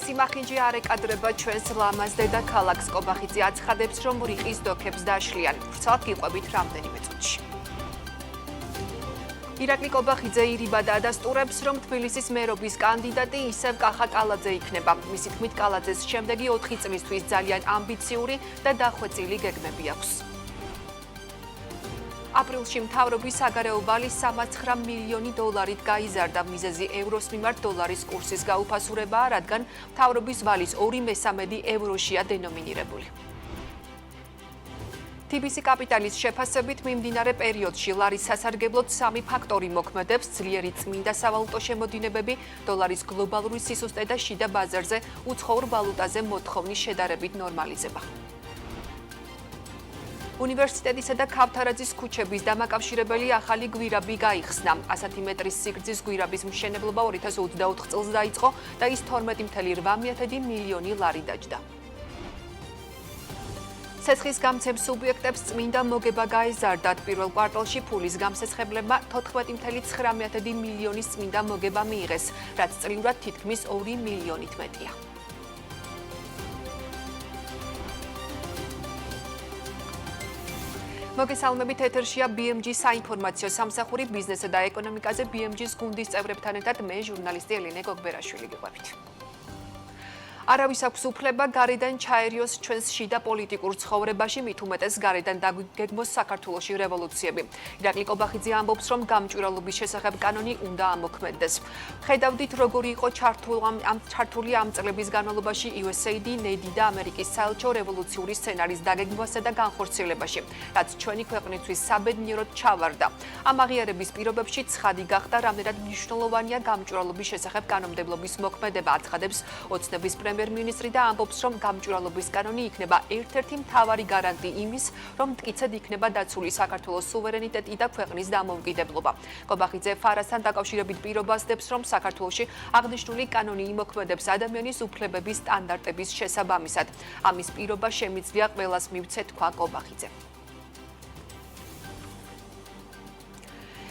სიმახინჯე არ ეკადრება ჩვენს ლამაზ დედაქალაქს. კობახიძე აცხადებს, რომ რიყის დოქებს დაშლიან. ვრცალად გიყვებით რამდენიმე წუთში. ირაკლი კობახიძე ირიბად ადასტურებს, რომ თბილისის მერობის კანდიდატი ისევ კახა კალაძე იქნება. მისი თქმით, კალაძეს შემდეგი 4 წლისთვის ძალიან ამბიციური და დახვეწილი გეგმები აქვს. აპრილში მთავრობის საგარეო ვალი 39 მილიონი დოლარით გაიზარდა. მიზეზი ევროს მიმართ დოლარის კურსის გაუფასურებაა, რადგან მთავრობის ვალის 2/3 ევროშია დენომინირებული. TBC კაპიტალის შეფასებით მიმდინარე პერიოდში ლარის სასარგებლოდ 3 ფაქტორი მოქმედებს: ძლიერი წმინდა სავალუტო შემოდინებები, დოლარის გლობალური სისუსტე და შიდა ბაზარზე უცხოურ ვალუტაზე მოთხოვნის შედარებით ნორმალიზება. უნივერსიტეტისა და ქავთარაძის ქუჩების დამაკავშირებელი ახალი გვირაბი გაიხსნა. 100 მეტრის სიგრძის გვირაბის მშენებლობა 2024 წელს დაიწყო და ის 12,8 მილიონი ლარი დაჯდა. ცეცხლის გამცემ სუბიექტებს წმინდა მოგება გაეზარდათ. პირველ კვარტალში ფულის გამსესხებლებმა 14,9 მილიონის წმინდა მოგება მიიღეს, რაც წლიურად თითქმის 2 მილიონით მეტია. მოგესალმებით, ეთერშია BMG საინფორმაციო სამსახური ბიზნესსა და ეკონომიკაზე BMG-ს გუნდის წევრებთან ერთად მე ჟურნალისტი ელენე გოგბერაშვილი გიყვებით. არავის აქვს უფლება გარედან ჩაერიოს ჩვენს შიდა პოლიტიკურ ცხოვრებაში, მით უმეტეს გარედან დაგეგმოს საქართველოში რევოლუციები. ირაკლი კობახიძე ამბობს, რომ გამჭვირვალობის შესახებ კანონი უნდა ამოქმედდეს. ხედავდით, როგორი იყო ჩართული ამ წლების განმავლობაში USAID, NEDI და ამერიკის საელჩო რევოლუციური სცენარის დაგეგმვასა და განხორციელებაში, რაც ჩვენი ქვეყნისთვის საბედნიეროდ ჩავარდა. ამ აღიარების პირობებში ცხადი გახდა, რამდენად მნიშვნელოვანია გამჭვირვალობის შესახებ კანონმდებლობის მოქმედება, აცხადებს ოცნების პრემიერ-მინისტრი და ამბობს, რომ გამჭვირვალობის კანონი იქნება ერთ-ერთი მთავარი გარანტი იმის, რომ მტკიცედ იქნება დაცული საქართველოს სუვერენიტეტი და ქვეყნის დამოუკიდებლობა. კობახიძე ფარასთან დაკავშირებით პირობას დებს, რომ საქართველოში აღნიშნული კანონი იმოქმედებს ადამიანის უფლებების სტანდარტების შესაბამისად. ამის პირობა შემიძლია ყველას მივცე, თქვა კობახიძე.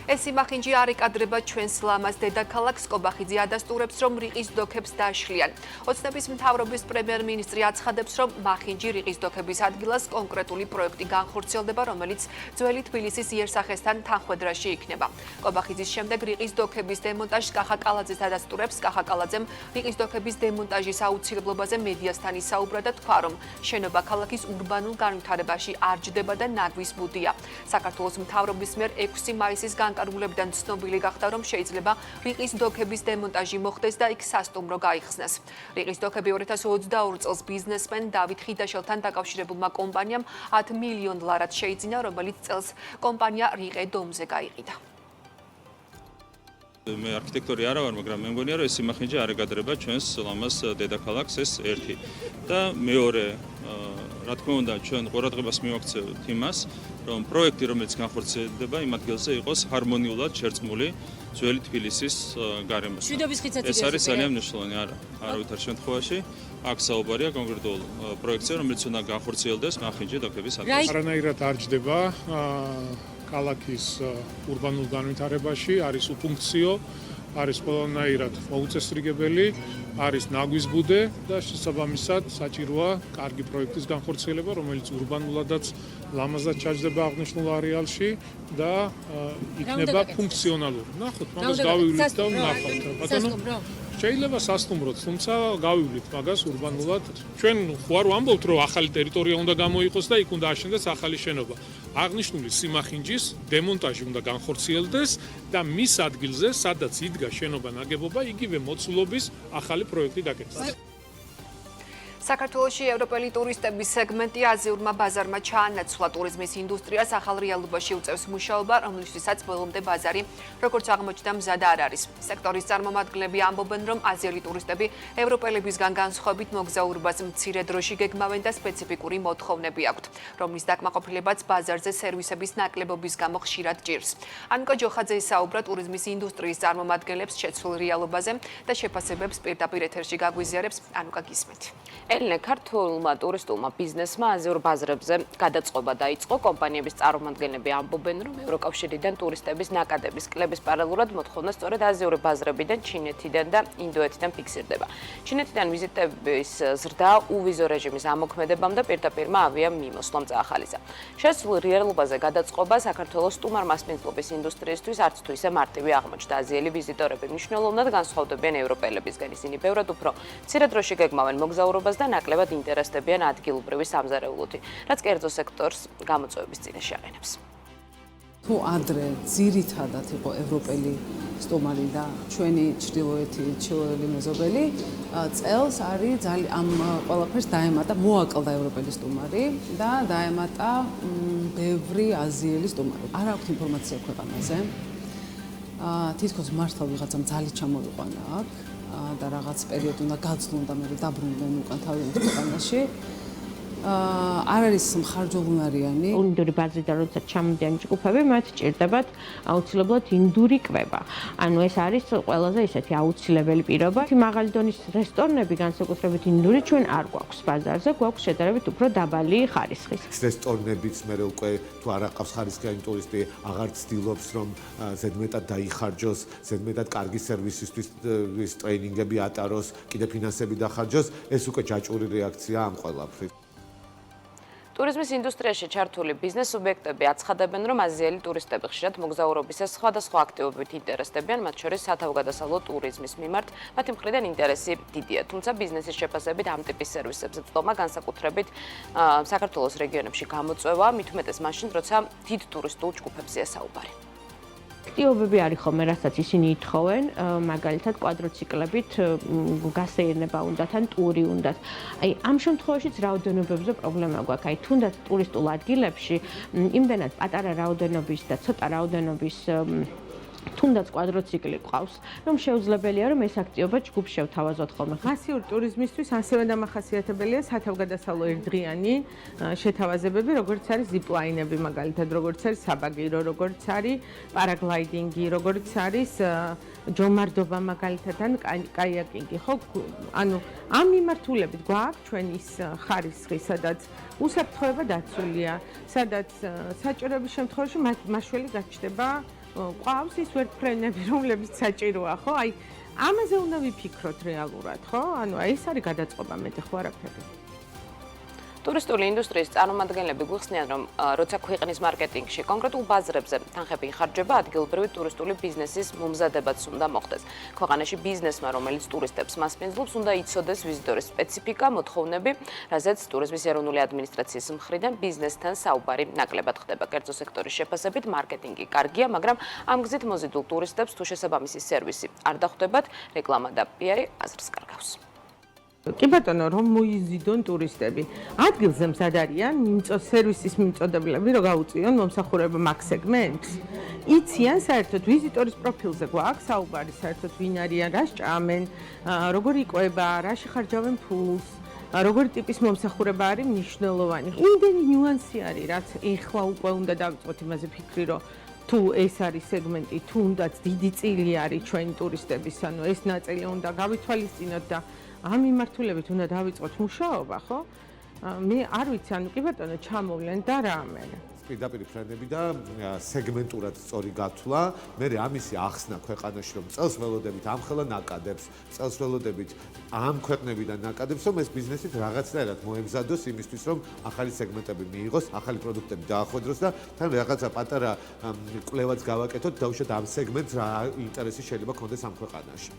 ეს სიმახინჯე არ ეკადრება ჩვენს ლამაზ დედაქალაქს. კობახიძე ადასტურებს, რომ რიყის დოქებს დაშლიან. ოცნების მთავრობის პრემიერ-მინისტრი აცხადებს, რომ მახინჯი რიყის დოქების ადგილას კონკრეტული პროექტი განხორციელდება, რომელიც ძველი თბილისის იერსახესთან თანხვედრაში იქნება. კობახიძის შემდეგ რიყის დოქების დემონტაჟს კახა კალაძეს ადასტურებს. კახა კალაძემ რიყის დოქების დემონტაჟის აუცილებლობაზე მედიასთან ისაუბრა და თქვა, რომ შენობა ქალაქის ურბანულ განვითარებაში არ ჯდება და ნაგვის ბუდია. საქართველოს მთავრობის მიერ 6 მაისის განკარგულებიდან ცნობილი გახდა, რომ შეიძლება რიყის დოქების დემონტაჟი მოხდეს და იქ სასტუმრო გაიხსნას. რიყის დოქები 2022 წელს ბიზნესმენ დავით ხიდაშელთან დაკავშირებულმა კომპანიამ 10 მილიონ ლარად შეიძინა, რომელიც წელს კომპანია რიყე დომზე გაიყიდა. მე არქიტექტორი არა ვარ, მაგრამ მე მგონია, რომ ეს სიმახინჯე არ ეკადრება ჩვენს ლამაზ დედაქალაქს, ეს ერთი. და მეორე, რა თქმა უნდა, ჩვენ ყურადღებას მივაქცევთ იმას, რომ პროექტი, რომელიც განხორციელდება, იმ ადგილზე იყოს ჰარმონიულად შერწყმული ძველი თბილისის გარემოსთან. ეს არის ძალიან მნიშვნელოვანი, არავითარ შემთხვევაში. აქ საუბარია კონკრეტულ პროექტზე, რომელიც უნდა განხორციელდეს მახინჯე დოქების ადგილზე. არანაირად არ ჯდება ქალაქის ურბანულ განვითარებაში, არის უფუნქციო, არის ყველანაირად მოუწესრიგებელი, არის ნაგვის ბუდე და შესაბამისად საჭიროა კარგი პროექტის განხორციელება, რომელიც ურბანულადაც ლამაზად ჩაჯდება აღნიშნულ არეალში და იქნება ფუნქციონალური. ნახოთ, მაგას გავივლით და ვნახავთ. ბატონო, შეიძლება სასტუმროც, თუმცა გავივლით მაგას ურბანულად. ჩვენ ხوار ვამბობთ, რომ ახალი ტერიტორია უნდა გამოიყოს და იქ უნდა აშენდეს ახალი შენობა. აღნიშნული სიმახინჯის დემონტაჟი უნდა განხორციელდეს და მის ადგილზე, სადაც იდგა შენობა ნაგებობა, იგივე მოცულობის ახალი პროექტი დაკეთდეს. საქართველოში ევროპელი ტურისტების სეგმენტი აზიურმა ბაზარმა ჩაანაცვლა. ტურიზმის ინდუსტრიას ახალ რეალობაში უწევს მუშაობა, რომლისთვისაც ბოლომდე ბაზარი, როგორც აღმოჩნდა, მზად არ არის. სექტორის წარმომადგენლები ამბობენ, რომ აზიელი ტურისტები ევროპელებისგან განსხვავებით მოგზაურობას მცირე დროში გეგმავენ და სპეციფიკური მოთხოვნები აქვთ, რომლის დაკმაყოფილებაც ბაზარზე სერვისების ნაკლებობის გამო ხშირად ჭირს. ანკო ჯოხაძე ისაუბრა ტურიზმის ინდუსტრიის წარმომადგენლებს შეცვლილ რეალობაზე და შეფასებებს პირდაპირ ეთერში გაგვიზიარებს. ანუკა გისმით. ელენე, ქართულმა ტურისტულმა ბიზნესმა აზიურ ბაზრებზე გადაწყობა დაიწყო. კომპანიების წარმომადგენლები ამბობენ, რომ ევროკავშირიდან ტურისტების ნაკადების კლების პარალელურად მოთხოვნა სწორედ აზიური ბაზრებიდან, ჩინეთიდან და ინდოეთიდან ფიქსირდება. ჩინეთიდან ვიზიტების ზრდა უვიზო რეჟიმის ამოქმედებამ და პირდაპირმა ავიამიმოსვლამ წაახალისა. შესულ რეალობაზე გადაწყობა საქართველოს სტუმარ მასპინძლობის ინდუსტრიისთვის არც თუ ისე მარტივი აღმოჩნდა. აზიელი ვიზიტორები მნიშვნელოვნად განსხვავდებიან ევროპელებისგან. ისინი ბევრად უფრო მცირე დროში გეგმავენ მოგზაურობას და ნაკლებად ინტერესდებიან ადგილობრივი სამზარეულოთი, რაც კერძო სექტორს გამოწვევების წინაშე აყენებს. თუ ადრე ძირითადად იყო ევროპელი სტუმარი და ჩვენი ჩრდილოელი მეზობელი, წელს არის ძალიან ამ ყველაფერს დაემატა, მოაკლდა ევროპელი სტუმარი და დაემატა ბევრი აზიელი სტუმარი. არ აქვს ინფორმაცია ქვეყანაზე. თითქოს მართლა ვიღაცამ ძალით ჩამოვიყვანა აქ და რაღაც პერიოდი უნდა გაძლონ და მე დაბრუნდნენ უკან თავიანთ ქვეყანაში. არ არის მხარჯოლუნარიანი. ინდური ბაზრიდან როცა ჩამოდიან ჯგუფები, მათ ჭირდებათ აუცილებლად ინდური კვება. ანუ ეს არის ყველაზე ისეთი აუცილებელი პირობა. მაღალი დონის რესტორნები, განსაკუთრებით ინდური, ჩვენ არ გვაქვს ბაზარზე, გვაქვს შედარებით უფრო დაბალი ხარისხის. რესტორნებიც მე უკვე თუ არ აყავს ხარისხიანი ტურისტი, აღარ ცდილობს რომ ზედმეტად დაიხარჯოს, ზედმეტად კარგი სერვისისთვის ტრეინინგები ატაროს, კიდე ფინანსები დახარჯოს, ეს უკვე ჯაჭვური რეაქცია ამ ყველაფრის. ტურიზმის ინდუსტრიაში ჩართული ბიზნეს სუბიექტები აცხადებენ, რომ აზიელი ტურისტები ხშირად მოგზაურობისას სხვადასხვა აქტივობებით ინტერესდებიან, მათ შორის სათავგადასავლო ტურიზმის მიმართ. მათი მხრიდან ინტერესი დიდია, თუმცა ბიზნესის შეფასებით ამ ტიპის სერვისებზე წვდომა განსაკუთრებით საქართველოს რეგიონებში გამოწვევა, მით უმეტეს მაშინ, როცა დიდ ტურისტულ ჯგუფებზეა საუბარი. აქტივობები არის ხოლმე, რასაც ისინი ითხოვენ, მაგალითად კვადროციკლებით გასეირნება უნდათ ან ტური უნდათ. აი, ამ შემთხვევაშიც რაოდენობებზე პრობლემა გვაქვს. აი, თუნდაც ტურისტულ ადგილებში იმდენად პატარა რაოდენობის და ცოტა რაოდენობის თუნდაც კვადროციკლი ყავს, რომ შეუძლებელია, რომ ეს აქტივობა ჯგუფს შევთავაზოთ ხოლმე. მასიური ტურიზმისთვის ასევე დამახასიათებელია სათავგადასავლო ერთდღიანი შეთავაზებები, როგორც არის ზიპლაინები, მაგალითად, როგორც არის საბაგირო, როგორც არის პარაგლაიდინგი, როგორც არის ჯომარდობა, მაგალითად, ან კაიაკინგი, ხო? ანუ ამ მიმართულებით გვაქვს ჩვენ ის ხარისხი, სადაც უსაფრთხოება დაცულია, სადაც საჭიროების შემთხვევაში მაშველი გაჩნდება ყავს ის ვერტფრენები, რომლებიც საჭიროა, ხო? აი, ამაზე უნდა ვიფიქროთ რეალურად, ხო? ანუ ეს არის გადაწყობა, მეტი ხო არაფერი. ტურისტული ინდუსტრიის წარმომადგენლები გვიხსნიან, რომ როცა ქვეყნის მარკეტინგში კონკრეტულ ბაზრებზე თანხები იხარჯება, ადგილობრივი ტურისტული ბიზნესის მომზადებაც უნდა მოხდეს. ქვეყანაში ბიზნესმა, რომელიც ტურისტებს მასპინძლობს, უნდა იცოდეს ვიზიტორის სპეციფიკა, მოთხოვნები, რაზეც ტურიზმის ეროვნული ადმინისტრაციის მხრიდან ბიზნესთან საუბარი ნაკლებად ხდება. კერძო სექტორის შეფასებით მარკეტინგი კარგია, მაგრამ ამ გზით მოზიდულ ტურისტებს თუ შესაბამისი სერვისი არ დახვდებათ, რეკლამა და პიარი აზრს კარგავს. კი ბატონო, რომ მოიზიდონ ტურისტები. ადგილზე მზად არიან სერვისის მიმწოდებლები, რომ გაუწიონ მომსახურებამ აქ სეგმენტს. იციან საერთოდ ვიზიტორის პროფილზე გვაქვს საუბარი, საერთოდ ვინ არიან, რა სჭამენ, როგორ იკვება, რაში ხარჯავენ ფულს, როგორი ტიპის მომსახურება არის მნიშვნელოვანი. იმდენი ნიუანსი არის, რაც ეხლა უკვე უნდა დავიწყოთ იმაზე ფიქრი, რომ თუ ეს არის სეგმენტი, თუნდაც დიდი წილი არის ჩვენი ტურისტების, ანუ ეს ნაწილი უნდა გავითვალისწინოთ და ამ მიმართულებით უნდა დავიწყოთ მუშაობა, ხო? მე არ ვიცი, ანუ კი ბატონო, ჩამოვლენ და რამე. პირდაპირ ფრენები და სეგმენტურად სწორი გათვლა, მე ამისი ახსნა ქვეყანაში, რომ წელს ველოდებით ამხელა ნაკადებს, წელს ველოდებით ამ ქვეყნებიდან ნაკადებს, რომ ეს ბიზნესით რაღაცნაირად მოემზადოს იმისთვის, რომ ახალი სეგმენტები მიიღოს, ახალი პროდუქტები დაახვედროს და თან რაღაცა პატარა კვლევაც გავაკეთოთ, დაუშვათ ამ სეგმენტს რა ინტერესი შეიძლება ქონდეს ამ ქვეყანაში.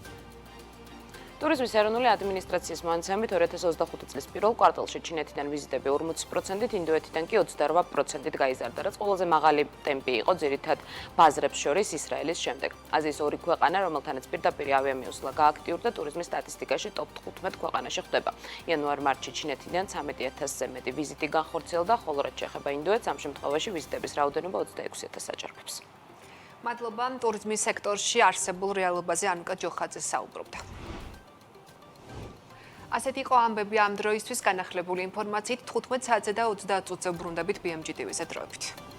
ტურიზმის ეროვნული ადმინისტრაციის მონაცემებით 2025 წლის პირველ კვარტალში ჩინეთიდან ვიზიტები 40%-ით, ინდოეთიდან კი 28%-ით გაიზარდა, რაც ყველაზე მაღალი ტემპი იყო ძირითად ბაზრებს შორის ისრაელის შემდეგ. აზიის ორი ქვეყანა, რომელთანაც პირდაპირ ავიამიოსვლა გააქტიურდა, ტურიზმის სტატისტიკაში ტოპ 15 ქვეყანაში ხვდება. იანვარ-მარტში ჩინეთიდან 13,000-ზე მეტი ვიზიტი განხორციელდა, ხოლო რაც შეეხება ინდოეთს, ამ შემთხვევაში ვიზიტების რაოდენობა 26,000-ს აჯარბებს. მადლობა. ტურიზმის სექტორში არსებულ რეალობაზე ანუკა ჯოხაძე საუბრობდა. ასეთი იყო ამბები ამ დროისთვის განახლებული ინფორმაციით 15 საათზე და 30 წუთზე ბრუნდებით BMG TV-ზე დროებით.